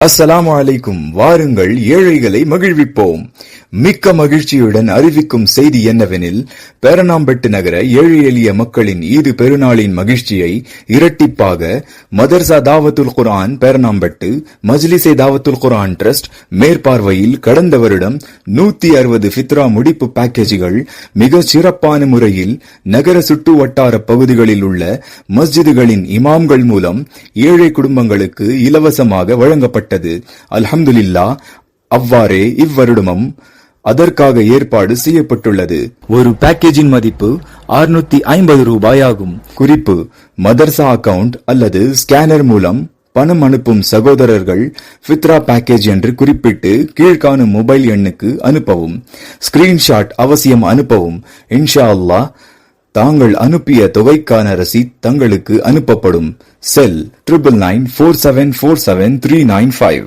அஸ்ஸலாமு அலைக்கும். வாருங்கள் ஏழைகளை மகிழ்விப்போம். மிக்க மகிழ்ச்சியுடன் அறிவிக்கும் செய்தி என்னவெனில், பேரணாம்பட்டு நகர ஏழை எளிய மக்களின் ஈது பெருநாளின் மகிழ்ச்சியை இரட்டிப்பாக மதர்சா தாவத்துல் குர்ஆன் பேரணாம்பட்டு மஜ்லிஸே தாவத்துல் குர்ஆன் ட்ரஸ்ட் மேற்பார்வையில் கடந்த வருடம் 160 ஃபித்ரா முடிப்பு பேக்கேஜுகள் மிக சிறப்பான முறையில் நகர சுற்று வட்டார பகுதிகளில் உள்ள மஸ்ஜிதுகளின் இமாம்கள் மூலம் ஏழை குடும்பங்களுக்கு இலவசமாக வழங்கப்பட்டது. அல்ஹம்துலில்லாஹ். அவ்வாறே இவ்வருடமும் அதற்காக ஏற்பாடு செய்யப்பட்டுள்ளது. ஒரு பேக்கேஜின் மதிப்பு 650 ரூபாய் ஆகும். குறிப்பு: மதர்சா அக்கவுண்ட் அல்லது ஸ்கேனர் மூலம் பணம் அனுப்பும் சகோதரர்கள் ஃபித்ரா பேக்கேஜ் என்று குறிப்பிட்டு கீழ்காணும் மொபைல் எண்ணுக்கு அனுப்பவும். ஸ்கிரீன்ஷாட் அவசியம் அனுப்பவும். இன்ஷா அல்லாஹ் தாங்கள் அனுப்பிய தொகைக்கான ரசீத் தங்களுக்கு அனுப்பப்படும். செல் 9994747395.